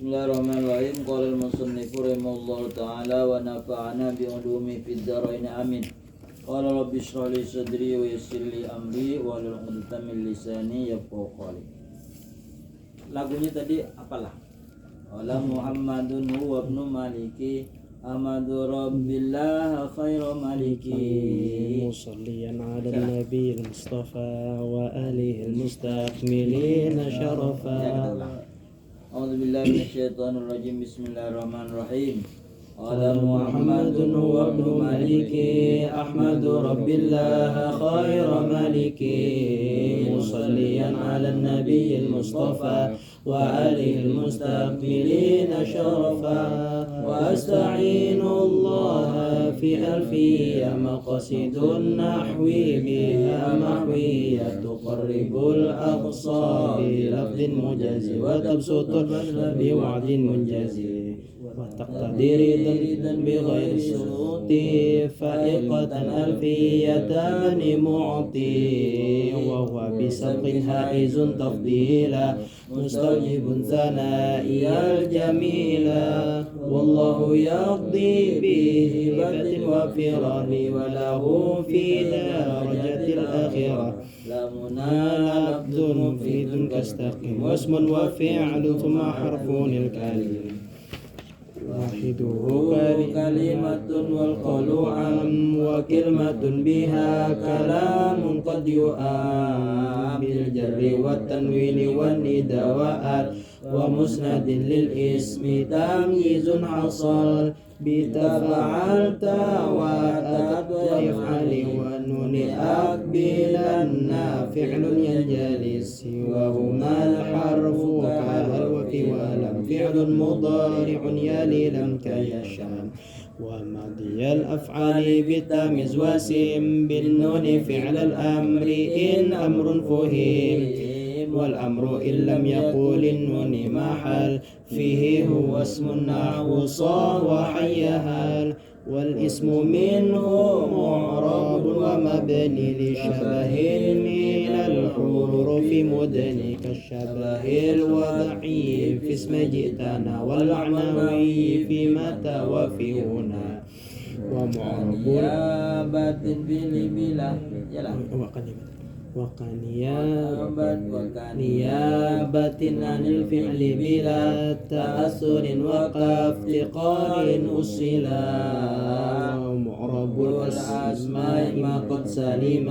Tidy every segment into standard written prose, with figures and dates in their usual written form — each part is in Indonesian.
Bismillahirrahmanirrahim. Qala al-musannifu rahimahullahu ta'ala wa nafa'ana bi ulumi fid dharain amin. Qala rabbi shrah li sadri wa yassir li amri wa hlul 'uqdatam min lisani yafqahu qawli. Lagunya tadi apalah? Qala Muhammadun huwa ibnu Maliki Ahmadu Rabbillah khairu maliki musalliyan ala nabi al-mustafa wa alihi al-mustakmilina syarafa. A'udzu billahi minasyaitonir rajim. Bismillahirrahmanirrahim. Qala Muhammadun huwa ibnu Maliki Ahmadu Rabbillah khairu maliki musalliyan ala nabi al-mustafa wa alihi al-mustaqbilina syarafa wa asta'inu Allah fi alfiyya maqasidun nahwi biha mahwiyya tuqarribul aqsa bi lafdin mujazi wa tabsutul bi wa'din munjazi wa taqtadiri dan bi ghairi syuruti fa'iqatan alfiyyatan mu'ti wa huwa bi sabqin haizun tafdila mustajibun sana'iyal jamila wallahu yaqdi bihi batin wa firani wa lahu fi darajatil akhirah la munala abdun fidun kastaqim wasmun wa fi'lun thumma harfunil kalim wahiduhu kalimatun wal qalu am wa kalimatun biha kalamun qad yu'am bil jarri wat tanwini wan nidawat wa musnadin lil ismi tamyizun hasal bitafa'alta wa tatwif'ali wa nuni akbilan fi'lun yanjalis wa humal harfu kahal wa fi'alam fi'lun mudari'un yali lam kayasham wa madiyal af'ali bitamiz wasim bin nuni fi'l al-amri in amrun fuhim والأمر إن لم يقول النون محل فيه هو اسم نحو صا وحيها والاسم منه معرب ومبني لشبه من الحروف مدني كالشبه الوضعي في اسم جئتنا والمعنوي في متى وفي هنا ومعرب نيابة بلا نيابة عن الفعل بلا تأثر وكافتقار أصلا ومعرب الأسماء ما قد سلم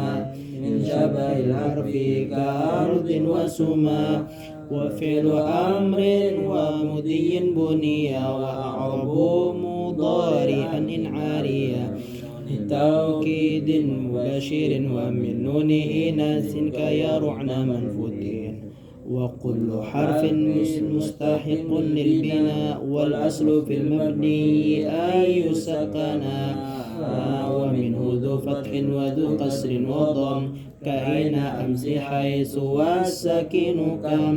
من شبه الحرف كأرض وسما وفعل أمر ومضي بنيا وأعرب مضارعا إن عاريا توكيد مباشر ومن نون إناث كيرعن منفوتين وكل حرف مستحق للبناء والأصل في المبني أن يسكنا ومنه ذو فتح وذو قصر وضم كأين أمس حيث والسكن كم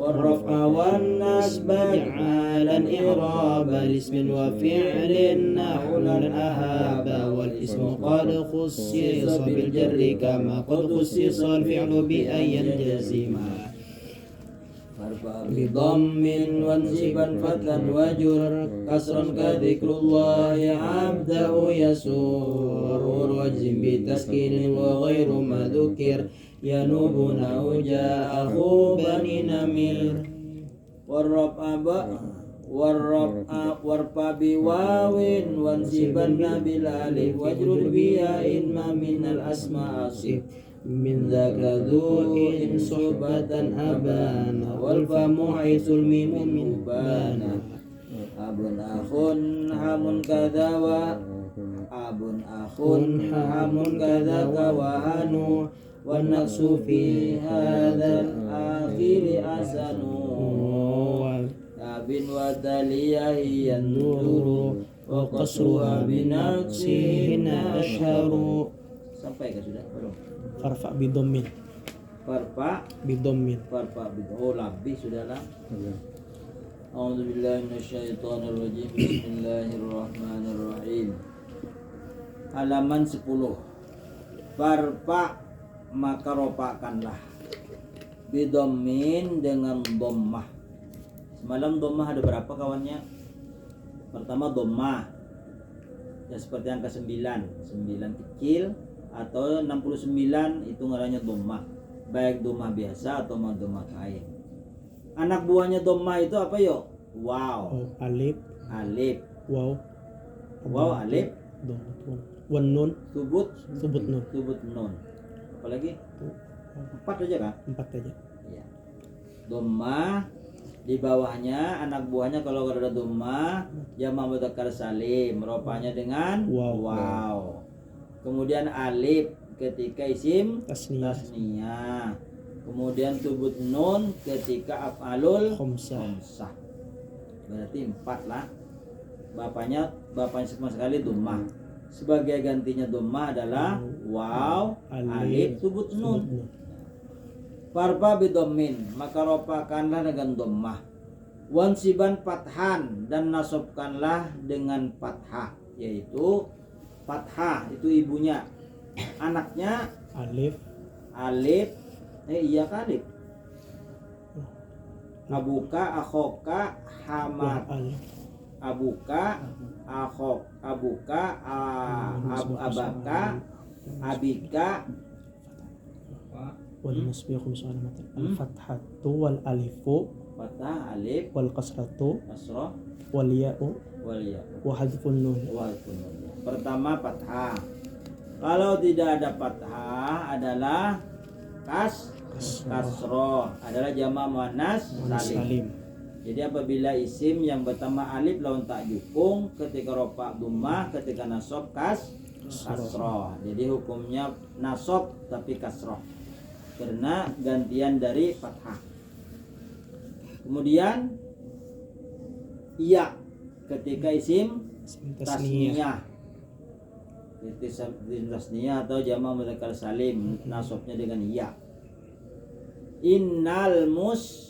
والرفع والنصب جعالا إعراب الاسم وفعل نحو أهاب والاسم قد خصص بالجر كما قد خصص الفعل بأن ينجزم بضم وانصبا فتحا وجر كسرا كذكر الله عبده يسور واجزم بتسكين وغير ما ذكر ينوب نحو جاءه بني نمير والرفع بواو وانصبا بالالف واجرر بياء ما من الاسماء أصف من ذاك ذو إن صحبة أبانا والفم حيث الميم من بانا أب أخ حم كذا أب أخ حم كذاك وهنو والنقص في هذا الآخر أحسن أب وتليه ينظر وقصرها بنقصهن أشهر. Sampai ke sudah? Belum. Farfa bidommin. Farfa bidommin. Oh, lebih sudahlah. A'udzu billahi minasyaitonir rajim. Bismillahirrahmanirrahim. Halaman 10. Farfa maka ropakanlah bidommin dengan dhammah Semalam dhammah ada berapa kawannya? Pertama dhammah. Ya seperti angka 9 kecil atau 69 itu ngarannya dhammah. Baik dhammah biasa atau dhammah kain. Anak buahnya dhammah itu apa yo? Wow. Oh, alif, Alif. waw, Wow, alif. dhammat, waw. Wan nun, Subut. subut nun. Subut nun. Apalagi? Tuh, 4 aja kan? 4 aja. Iya. Dhammah di bawahnya anak buahnya kalau ada dhammah jamak mudzakkar salim, rofanya dengan Waw. Kemudian alif ketika isim Tasniyah, tasniyah. Kemudian subut nun ketika af'alul khamsah. khamsah. Berarti 4 lah. Bapaknya sama sekali dhammah. Sebagai gantinya dhammah adalah waw, alif, subut nun. Farba bidhammin, maka ropakanlah dengan dhammah. Wansiban fathan, dan nasobkanlah dengan fathah, yaitu fathah itu ibunya, anaknya Alif, alif, iya alif. Abuka, akhoka, hamat, alif, abuka, akhok, abuka, abaka, abika, wal nasbi khums alamat. Al fathatu wal alifu fathah, alif, wal kasratu kasrah, wal ya'u wal ya. wa hadfun nun. Pertama fathah. Kalau tidak ada fathah adalah kasroh, adalah jamak muannas salim. Salim. Jadi apabila isim yang pertama alif lawan tak jukung, ketika rofa dhammah, ketika nasab kasroh. Jadi hukumnya nasab tapi kasroh karena gantian dari fathah. Kemudian iya ketika isim tasniyah. Isim tasniyah atau jamak mudzakkar salim, nasabnya dengan iya. Innal muslimi,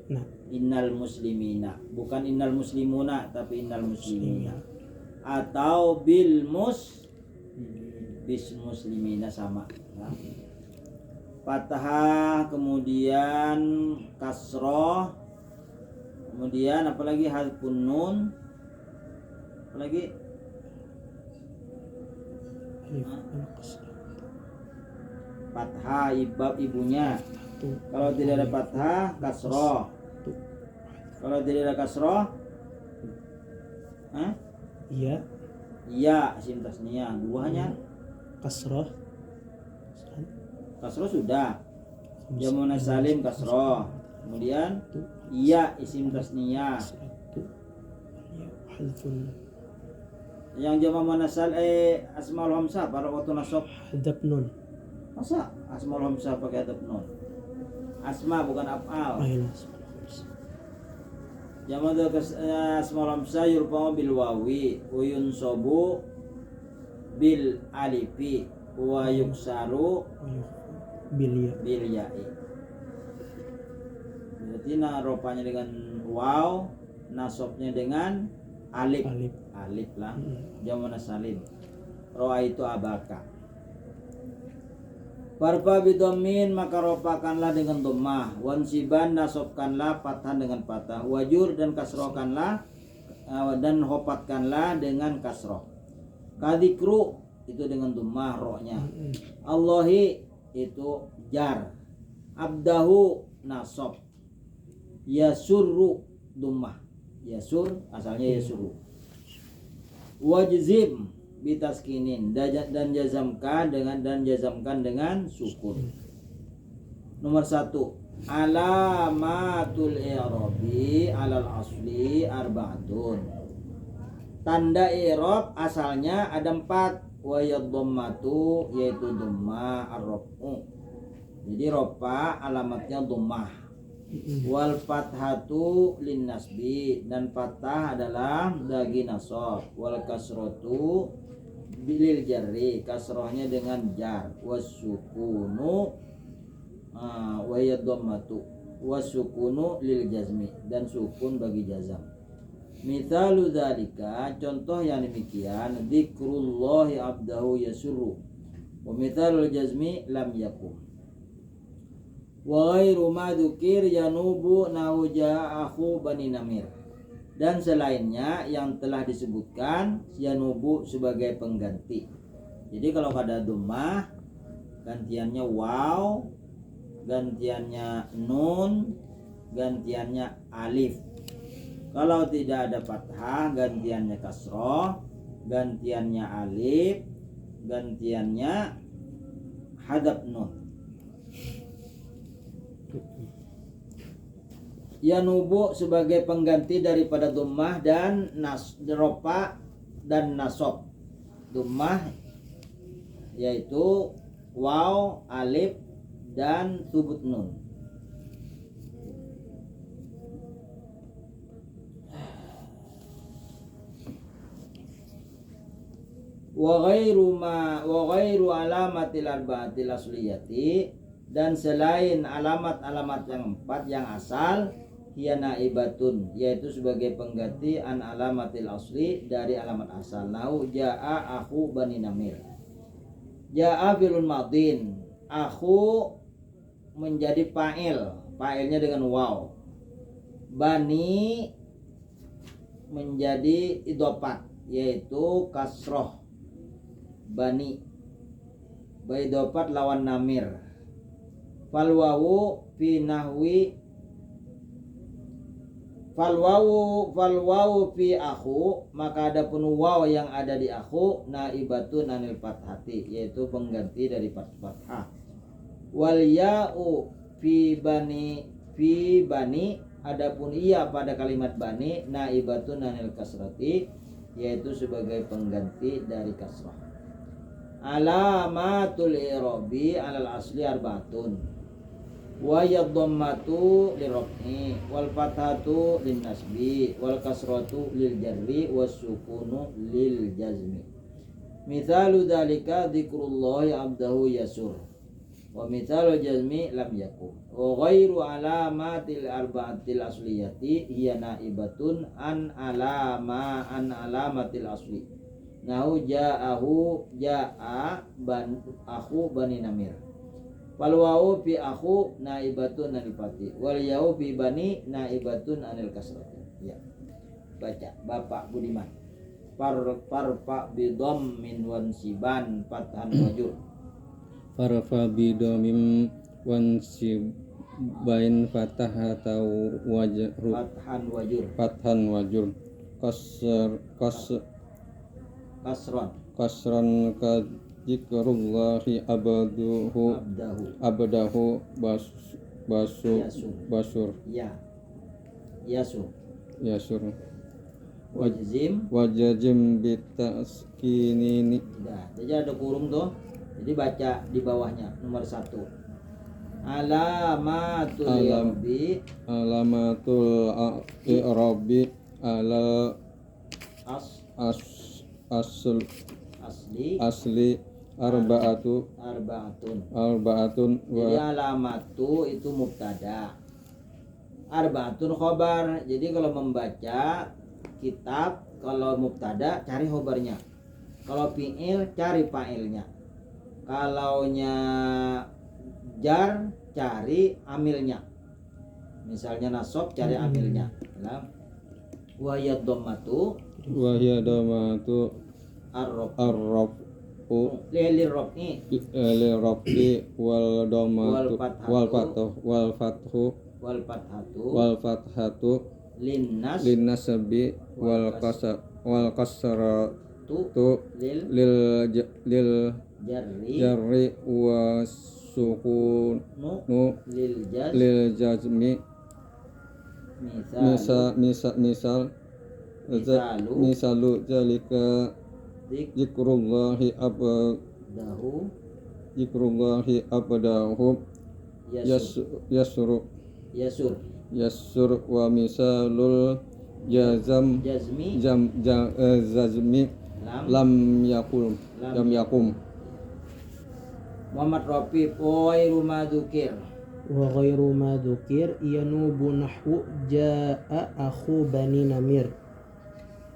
Nah, innal muslimina, bukan innal muslimuna tapi innal muslimina. Atau bil bis muslimina sama. Nah. Fathah, kemudian kasroh, kemudian apalagi hadfun nun, apalagi alif, wal kasratu. fathah ibab ibunya. Kalau tidak ada fathah, kasroh. Kalau tidak ada kasroh, Iya, iya isim tasniyah. Duanya kasrah, kasroh sudah. Jamun salim kasroh. Kemudian iya isim tasniyah. hadfun, Yang jamak muannasal asmaul hamzah pada waktu nasab. hadaf nun. Masa asmaul hamzah pakai hadaf nun? Asma bukan af'al. Aina. Jamak asmaul hamzah yurfa'u bil wawi wa yunsabu bil alifi wa yuksaru Bilia. bil ya'i. Berarti ropanya dengan waw, nasabnya dengan alif. Alif. Alif lah. Jamak salim. Roa itu abaka. Farfa bidhammin, maka ropakanlah dengan dhammah. Wansiban, nasabkanlah fathah dengan fathah. Wajur, dan kasrohkanlah dan hopatkanlah dengan kasroh. Kadikru itu dengan dhammah rohnya. Allahi itu jar. Abdahu nasab. Yasurru dhammah. Yasur asalnya yasuru. Wajzim bitaskinin, dan jazamkan dengan sukun. Nomor 1, alamatul i'rabi alal asli arba'atun. Tanda i'rab asalnya ada 4, wa yadhammatu yaitu dhammah, ar-raf'u. Jadi rofa alamatnya dhammah. Wal fathatu lin nasbi, dan fathah adalah bagi nasab. Wal kasratu bilil jarri, kasrohnya dengan jar. Wasukunu wa yadhammatu, wasukunu lil jazmi, dan sukun bagi jazam. Mithalu dzalika, contoh yang demikian, dzikrullahi abdahu yasurru, wa mithalul jazmi lam yakum. Wa ghairu ma dzukir yanubu nahu jaa akhu Bani Namir. Dan selainnya yang telah disebutkan yanubu sebagai pengganti. Jadi kalau pada dhammah gantiannya waw, gantiannya nun, gantiannya alif. Kalau tidak ada fathah gantiannya kasroh, gantiannya alif, gantiannya hadap nun. Yanubu sebagai pengganti daripada dhammah dan rofa dan nasab. Dhammah yaitu waw, alif dan thubut nun. Wa ghairu alamatil arba'atil asliyati, dan selain alamat-alamat yang 4 yang asal, hiya naibatun, yaitu sebagai pengganti an alamatil asli dari alamat asal. Nahu jaa akhu Bani Namir. Jaa filun madin, akhu menjadi fa'ilnya dengan waw. Bani menjadi idhofah, yaitu kasroh. Bani baidofat lawan namir. Falwawu fi nahwi falwawu fi akhu, maka ada pun waw yang ada di akhu naibatun anil fathati, yaitu pengganti dari fathah. Wal ya'u fi bani, adapun ia pada kalimat bani naibatun anil kasrati, yaitu sebagai pengganti dari kasrah. Alamatul i'rabi alal asli arba'atun. Wa yadhammatu liraf'i wal fathatu lin nasbi wal kasratu lil jarri was sukunu lil jazmi. Mithalu dzalika dzikrullahi abdahu yasur wa mithalu jazmi lam yakun. Wa ghairu alamatil arba'atil asliyati hiya naibatun an alamatil asli. Nahu jaa akhu Bani Namir. Wal wawu fi akhu naibatun anil fathi wal ya'u fi bani naibatun anil kasrati. Ya. Baca Bapak Budiman. Farfa bi dhammin wan siban fathan wajur. Farfa bi dhammin wan sibain fathah atau wajur. Fathan wajur. Kasran ka zikrullahi abdahu basur Ya. Yasur. Wajazim bitaskinini. Jadi ada kurung tuh. Jadi baca di bawahnya nomor 1. Alamatul i'rabi alal asli arba'atun. Jadi alamatu itu mubtada, arba'atun khobar. Jadi kalau membaca kitab, kalau mubtada cari khobarnya, kalau fi'il cari fa'ilnya, kalau jar cari amilnya, misalnya nasab cari amilnya. Wa yadhammatu ar-rafu lirraf'i wal fathatu linnasbi wal kasratu lil jarri was sukunu lil jazmi. Misalu jalika zikrullahi abdahu yasur wa misalul jazmi lam yakum. Muhammad Rafi ghairu ma dzukir. Wa ghairu ma dzukir yanubu nahwu jaa akhu Bani Namir.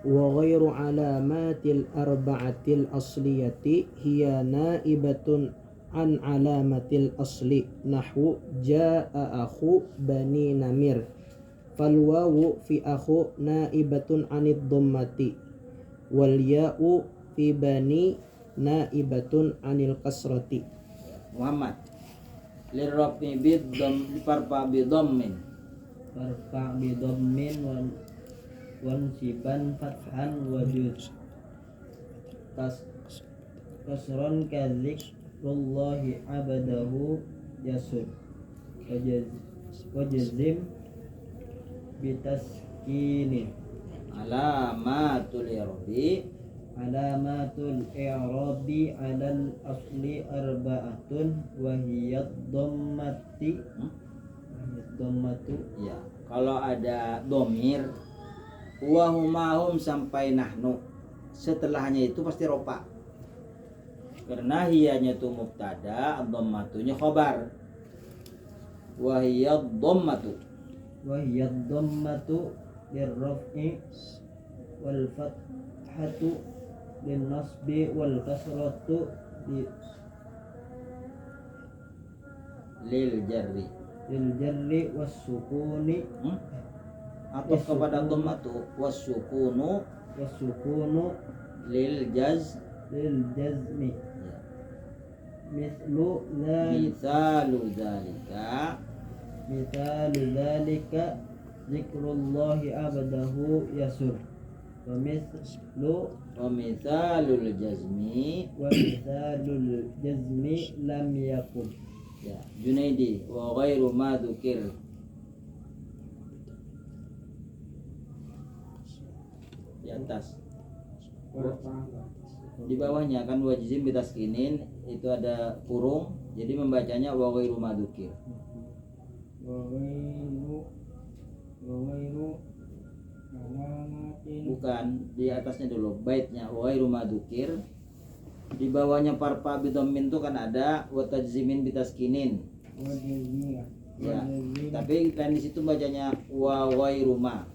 Wa ghairu alamatil arba'atil asliyati hiya naibatun an alamatil asli nahwu jaa akhu bani namir. Fal wawu fi akhu naibatun anid dhammati wal ya'u fi bani naibatun anil kasrati. Muhammad lirrafi bid dom parfa bidhammin wan siban fathan wajud kasron kadzikrullahi abadahu yasud wajazim bitaskinin alamatul i'rabi alal asli arba'atun wa hiya dhammatu ya. Kalau ada domir wa humahum sampai nahnu, setelahnya itu pasti ropa karena hiyanya itu mubtada, dhammatunya khabar. Wa hiya dhammatu lirraf'i wal fathatu lin nasbi wal kasratu lil jarri was sukuni atau kepada dhammatu was sukunu lil jazmi ya. Mithalu dzalika zikrullahi abadahu yasur wa mithalul jazmi lam yakun ya. Junaidi wa ghairu ma dzukir di atas di bawahnya kan wajizim bitaskinin itu ada kurung, jadi membacanya wa ghairu ma dzukir. Bukan, di atasnya dulu baitnya wa ghairu ma dzukir. Di bawahnya parfa bidhammin itu kan ada wa tajzimin bitaskinin. Ya, tapi kan di situ bacanya wa ghairu ma.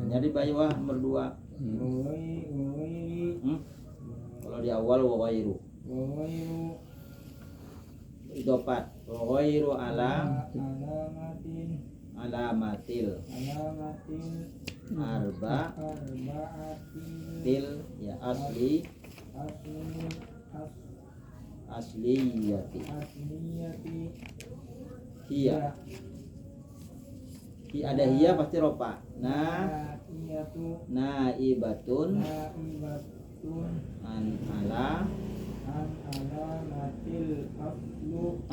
Ya, jadi bawah nomor 2. Kalau di awal wa ghairu. Idopat wa ghairu alamatil arba'atil ya asliyati hiya ada hiya pasti ropa. Naibatun an alamatil aflu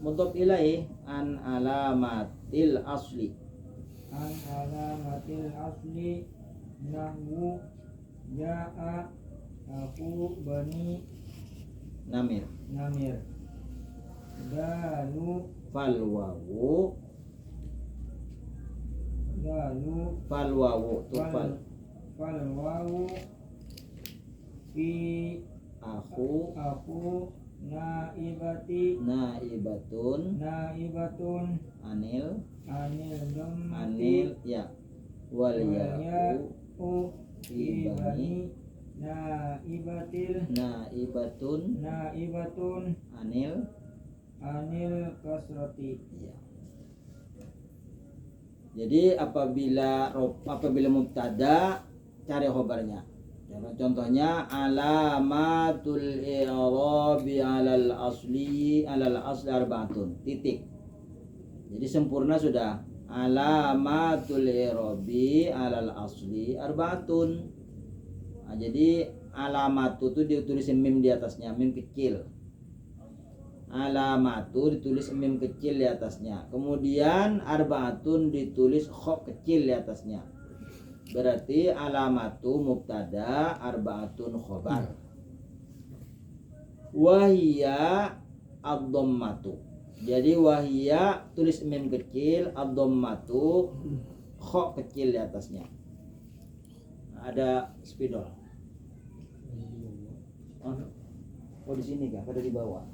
mudhof ilaihi an alamatil asli nahwu ja'a aku bani namir dalu fal wawu fi aku naibatun anil ya wal ya'u fi bani naibatun anil kasrati ya. Jadi apabila mubtada cari khobarnya. Contohnya alamatul i'rabi alal asli arba'atun titik. Jadi sempurna sudah. Alamatul i'rabi alal asli arba'atun. Nah, jadi alamatu itu ditulis mim di atasnya, mim kecil. Alamatu ditulis mim kecil di atasnya. Kemudian arba'atun ditulis kha kecil di atasnya. Berarti alamatu mubtada, arba'atun khobar. Wahia ad-dhammatu. Jadi wahia tulis mim kecil, ad-dhammatu kha kecil di atasnya. Ada spidol. Oh di sini kah? Ada di bawah.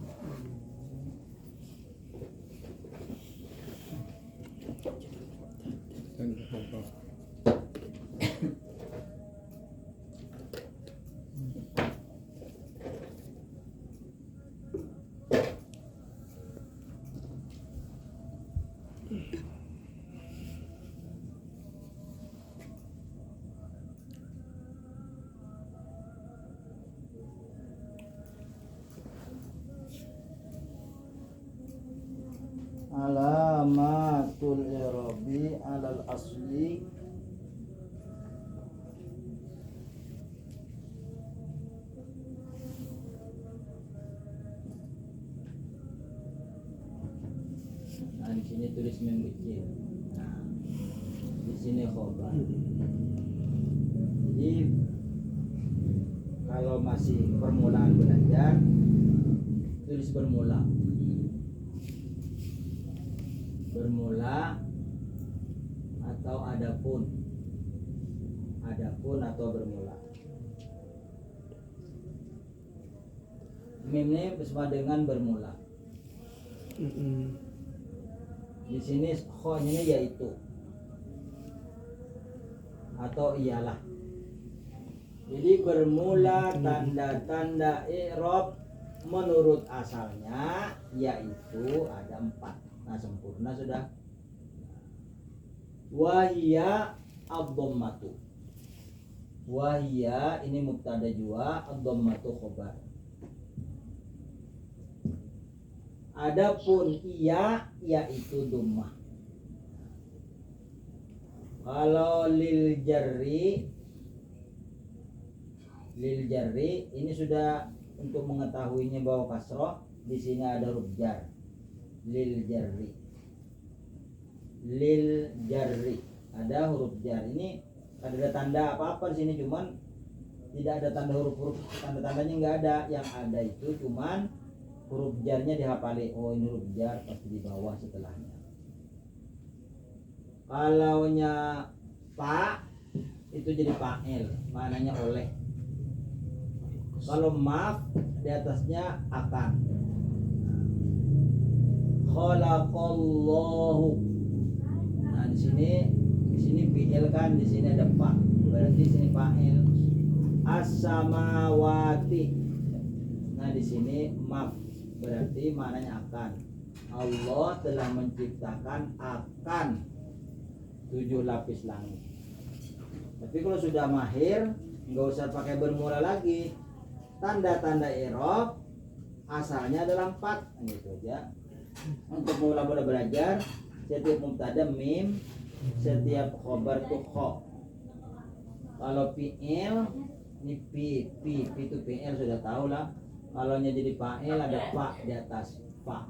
Alamatul i'rabi alal asli nah di sini tulis mem kecil, nah di sini khobar. Jadi kalau masih permulaan belajar tulis bermula atau adapun atau bermula. Mim ini bersama dengan bermula. Di sini kho-nya yaitu atau iyalah. Jadi bermula tanda-tanda i'rab menurut asalnya yaitu ada 4. Nah sempurna sudah. Wahia ad-dhammatu. Wahia ini mubtada jua, ad-dhammatu khobar. Adapun iya yaitu dhammah. Kalau lil jarri ini sudah untuk mengetahuinya bahwa kasroh, di sini ada huruf jar. Lil jarri ada huruf jar. Ini ada tanda apa-apa di sini, cuman tidak ada tanda huruf tanda-tandanya nggak ada. Yang ada itu cuman huruf jarnya dihafali. Oh ini huruf jar pasti di bawah setelahnya. Kalaunya pak itu jadi fa'il, maknanya oleh. Kalau maaf di atasnya akan. Khalaqallahu. Nah di sini fi'il kan, di sini ada fa. Berarti di sini fa'il. As-samawati. Nah di sini maf. Berarti maknanya akan. Allah telah menciptakan akan 7 lapis langit. Tapi kalau sudah mahir, nggak usah pakai bermula lagi. Tanda-tanda i'rab asalnya adalah 4 gitu aja. Untuk mula-mula belajar, setiap mubtada mim, setiap khobar tuh kho. Kalau fi'il ini pi itu fi'il sudah tahu lah. Kalau jadi fa'il ada fa di atas fa.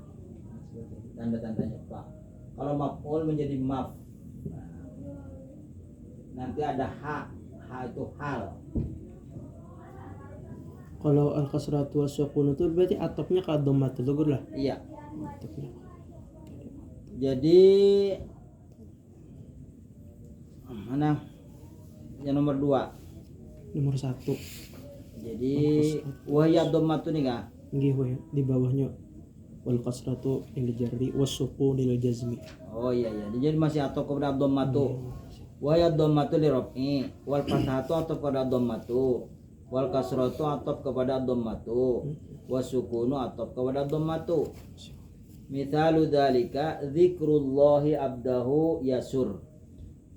Tanda-tandanya fa. Kalau maf'ul menjadi maf. Nanti ada ha itu hal. Kalau al-kasratu was-sukun itu berarti atopnya ke dhammatul gugur lah. Iya. Atopnya. Jadi mana? Yang nomor 2. Nomor 1. Jadi wahya dhammatu nih kah? Nggih we, di bawahnya wal kasratu lil jarri was-sukun lil jazmi. Oh iya. Jadi masih atop kepada dhammatu. Wahya dhammatu li raf'i wal fathatu atop kepada dhammatu. Wal kasratu atop kepada dhammatu, wasukunu atop kepada dhammatu. Mithalu dzalika dzikrullahi abdahu yasur.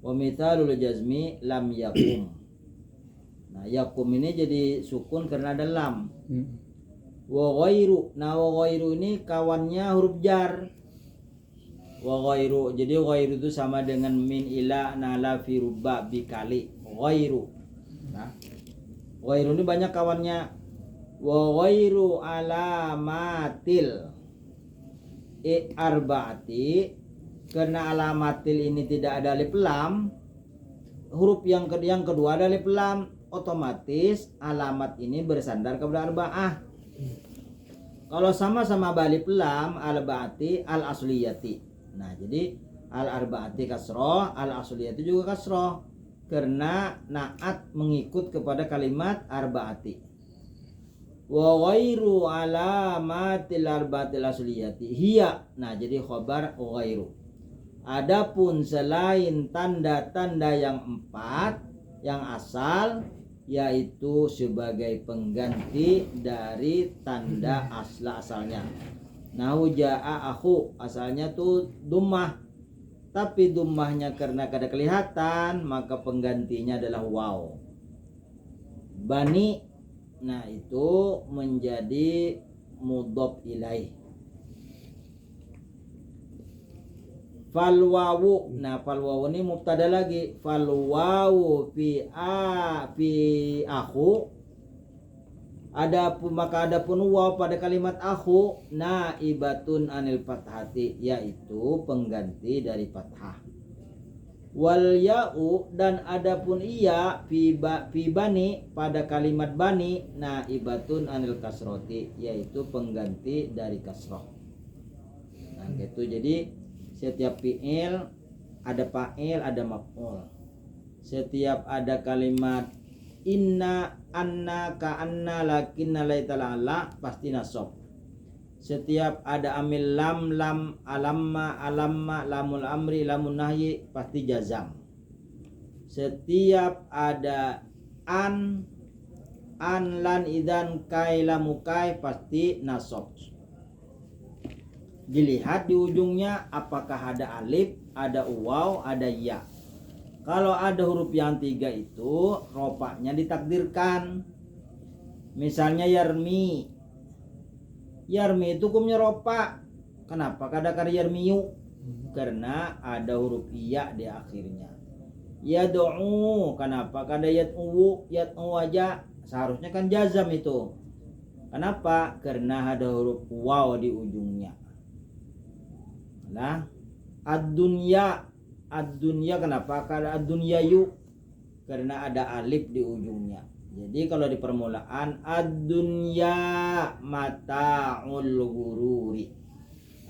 Wa mithalul jazmi lam yakum. Nah, yakum ini jadi sukun karena ada lam. Wa ghairu. Nah, wa ghairu ini kawannya huruf jar. Wa ghairu. Jadi ghairu itu sama dengan min ila nala fi rubba bikali. Ghairu. Nah, ghairu ini banyak kawannya. Wa ghairu alamatil arba'ati, karena alamatil ini tidak ada alif lam, huruf yang kedua ada alif lam, otomatis alamat ini bersandar kepada arba'ah. Kalau sama-sama alif lam, al-ba'ati al-asliyati. Nah jadi al-arba'ati kasroh, al-asliyati juga kasroh, karena naat mengikut kepada kalimat arba'ati. Wa ghairu alamatil arba'atil asliyati hiya. Nah, jadi khabar ghairu. Adapun selain tanda-tanda yang 4 yang asal, yaitu sebagai pengganti dari tanda asalnya. Nahu ja'a akhu, asalnya tuh dummah, tapi dummahnya karena kada kelihatan maka penggantinya adalah waw. Bani, nah itu menjadi mudhof ilaih. Fal wawu, nah fal wawu ini mubtada lagi. Fal wawu fi akhu, adapun waw pada kalimat akhu naibatun anil fathati, yaitu pengganti dari fathah. Wal ya'u, dan adapun iya fi bani pada kalimat bani naibatun anil kasroti, yaitu pengganti dari kasroh. Nah gitu. Jadi setiap fi'il ada fa'il, ada maf'ul. Setiap ada kalimat inna, anna, ka'anna, lakinna, laitala, la, pasti nasab. Setiap ada amil lam, alamma, lamul amri, lamun nahyi, pasti jazam. Setiap ada an, lan, idan, kai, lamukai, pasti nasab. Dilihat di ujungnya apakah ada alif, ada waw, ada ya. Kalau ada huruf yang 3 itu rofanya ditakdirkan. Misalnya yarmi. Yarmi itu hukumnya rofa. Kenapa kadang-kadang yarmiyu? Karena ada huruf iya di akhirnya. Yad'u, kenapa kadang yad'u aja? Seharusnya kan jazam itu. Kenapa? Karena ada huruf waw di ujungnya. Nah, ad-dunya kenapa? Karena ad-dunyayu, karena ada alif di ujungnya. Jadi kalau di permulaan ad-dunya mata'ul ghururi.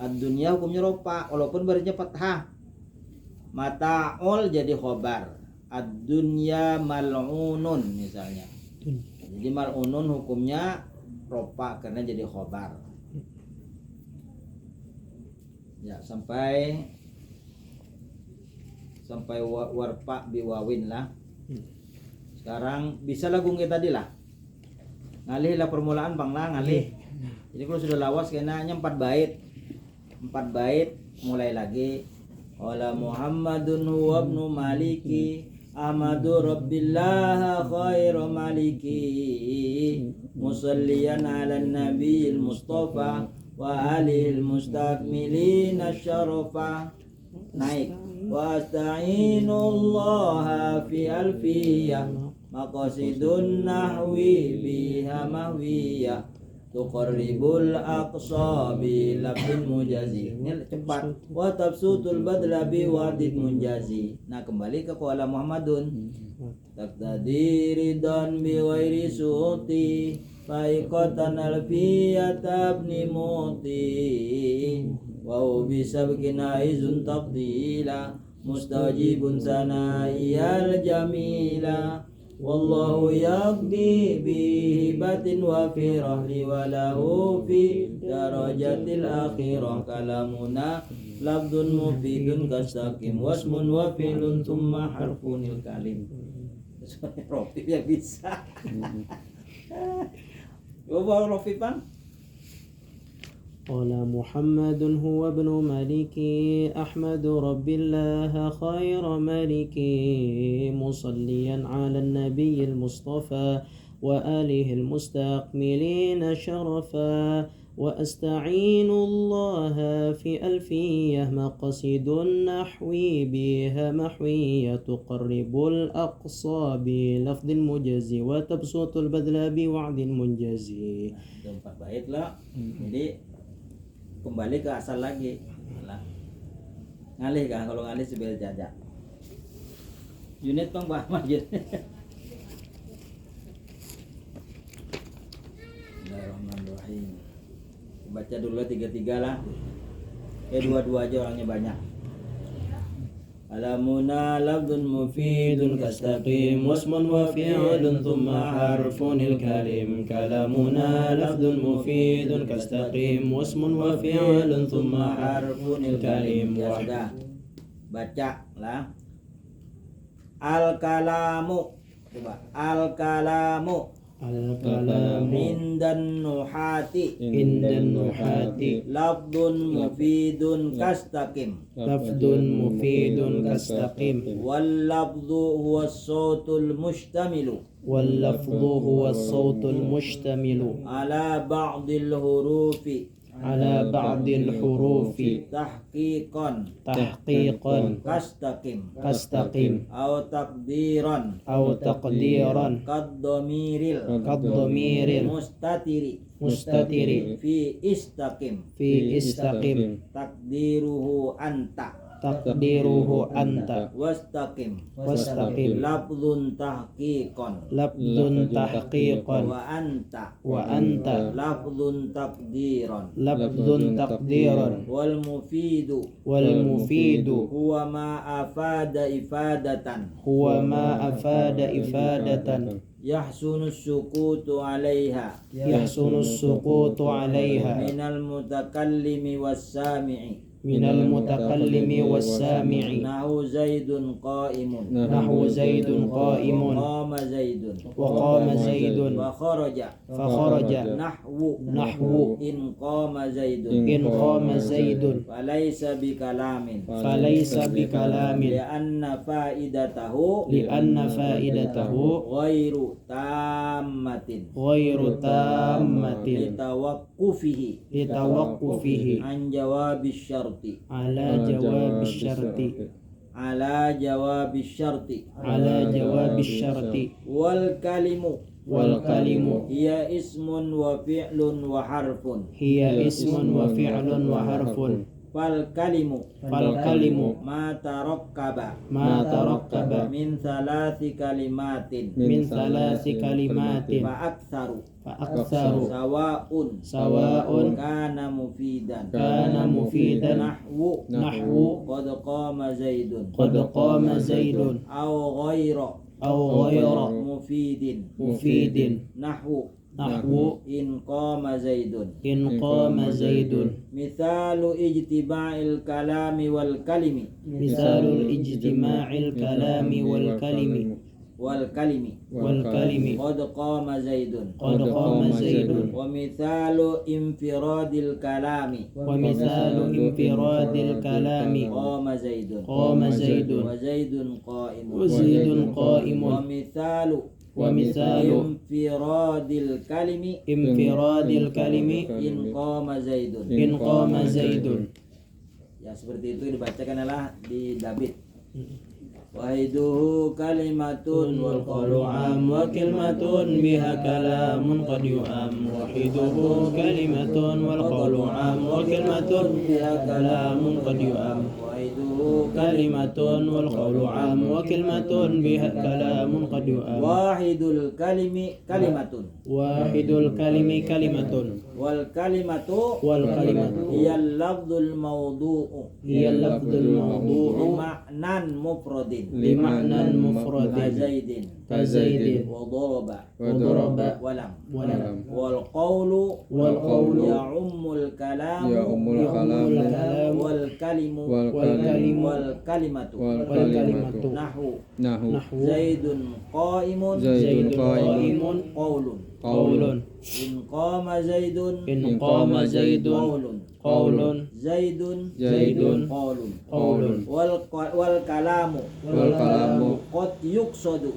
Ad-dunya hukumnya rofa walaupun barisnya fathah. Mata'ul jadi khobar. Ad-dunya mal'unun misalnya. Jadi mal'unun hukumnya rofa karena jadi khobar. Ya, sampai warpa biwawin lah. Sekarang bisa lagu kita tadi lah. Ngalih lah permulaan bang lah ngalih. Jadi kalau sudah lawas kenanya 4 bait. 4 bait mulai lagi. Qala Muhammadun huwa ibnu Maliki Ahmadu Rabbillah khairu maliki musalliyan ala nabiyil Mustafa wa alil mustakmilin asyarafa. Naik. Wa asta'inullaha fi alfiyah maqasidun nahwi biha mahwiyah tuqarribul aqsa bi labdin mujazi. Ini cepat. Wa tabsutul badla bi wadid munjazi. Nah kembali ke qala Muhammadun taqdiridan bi ghairi suti faiqatan alfiyata ibni muti wa bisabkina izun taqdila mustajibun sanaiyal jamila wallahu yaqdi bihibatin wa fi rahli wa lahu fi darajatil akhirah kalamuna labdun mufidun kastaqim wasmun wa fi'lun thumma harfunil kalim. Rofi ya bisa. Coba Rofi Bang. قال محمد هو ابن مالكي أحمد رب الله خير مالكي مصليا على النبي المصطفى وآله المستكملين شرفا وأستعين الله في ألفية مقصد النحوي بها محوية تقرب الأقصى بلفظ مجزي وتبسط البذل بوعد منجزي. Itu 4 bait lah. Jadi kembali ke asal lagi lah. Ngalih kan kalau ngalih sebil jajak unit bang Pak Ahmad gitu. Bismillahirrahmanirrahim. Baca dulu 3-3 lah. 2-2 aja orangnya banyak. Kalamuna lafdun mufidun kastaqim wasmun wa fi'lun thumma harfun al-kalim. Kalamuna lafdun mufidun kastaqim wasmun wa fi'lun thumma harfun al-kalim. Ya sudah. Baca lah. Al-kalamu. Coba. Al-kalamu. Al-kalamu Indan nuhati. indan nuhati Lafdun mufidun kastaqim. lafdun mufidun kastaqim Wal lafdhu huwa as-sautul mustamilu wal lafdhu huwa as-sautul mustamilu ala ba'dil hurufi ala ba'dil hurufi tahqiqan tahqiqan kastaqim kastaqim aw taqdiran aw taqdiran kaddamiril kadhamiril mustatiri mustatiri fi istaqim fi istaqim takdiruhu anta taqdiruhu anta wastaqim wastaqim lafdhun tahqiqan lafdun tahqiqan wa anta wa anta lafdhun taqdiran lafdun taqdiran wal mufidu wal mufidu huwa ma afada ifadatan huwa ma afada ifadatan yahsunu sukutu alaiha yahsunu suqutu alaiha minal mutakallimi was sami'i minal mutakallimi was-sami'i nahu zaidun qa'imun nahwu zaidun qa'imun qama zaidun wa qama zaidun wa kharaja fa kharaja nahwu in qama zaidun in qama zaidun falaysa bikalamin falaysa bikalamin li'anna faidatahu li'anna faidatahu ghairu tammatin ghairu tammatin litawaqqufihi litawaqqufihi an jawabis syarti ala jawabi syarti ala jawabis syarti ala jawabi syarti wal kalimu wal kalimu hiya ismun wa fi'lun wa harfun hiya ismun wa fi'lun wa harfun fal kalimu fal kalimu ma tarakkaba ma tarakkaba min thalathi kalimatin min thalathi kalimatin fa aktsaru fa aktsaru sawa'un kana mufidan kana mufidan nahwu qad qama zaidun qad qama zaidun aw ghayra mufidin nahwu in qama zaidun in qama zaidun mithalu ijtiba'il kalami wal kalimi misalul ijtima'il kalami wal kalimi qad qama zaidun qad qama zaidun wa mithalu infiradil kalami wa mithalu infiradil kalami qama zaidun qama zaidun wa zaidun qa'imun wa zaidun qa'imun wa mithalu infiradil kalimi in qama zaidun. Ya seperti itu dibacakan adalah di David. Wahiduhu kalimatun wal qalu am wa kalimatun biha kalamun qad yu'am. Wahiduhu kalimatun wal qalu am wa kalimatun biha kalamun qad yu'am. Wahiduhu kalimatun wal qalu am wa kalimatun biha kalamun qad yu'am. Wahidul kalimi kalimatun wahidul kalimi kalimatun wal kalimatu hiya lafdzul mawdu'u hiya lafdzul mawdu'u ma'nan mufradin lima'nan mufradin kazaidin wa daraba walam wal qawlu ya'ummul kalam wal kalimu wal kalimatu nahwu zaidun qa'imun qawlun in qama zaidun qawlun zaidun qawlun wal kalamu qad yuqsadu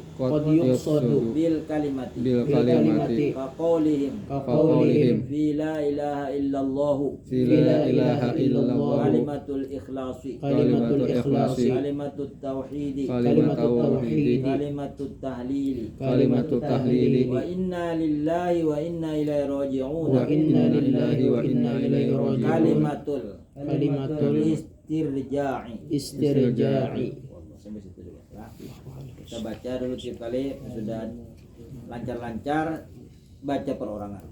bil kalimati ka qawlihim fi la ilaha illallah kalimatul ikhlasi kalimatut tauhidi kalimatut tahlili wa inna lillahi wa inna ilaihi raji'un kalimatul istirja'i sampai situ dulu ya. Kita baca dulu tiap kali sudah lancar-lancar baca perorangan.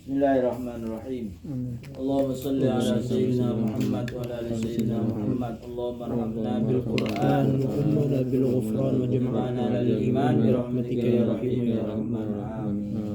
Bismillahirrahmanirrahim. Allahumma salli ala sayyidina Muhammad wa ala ali sayyidina Muhammad. Allahumma arhamna bil Qur'an wa ummana bil ghufran wa jama'na lil iman bi rahmatika ya rahim ya rahman. Amin.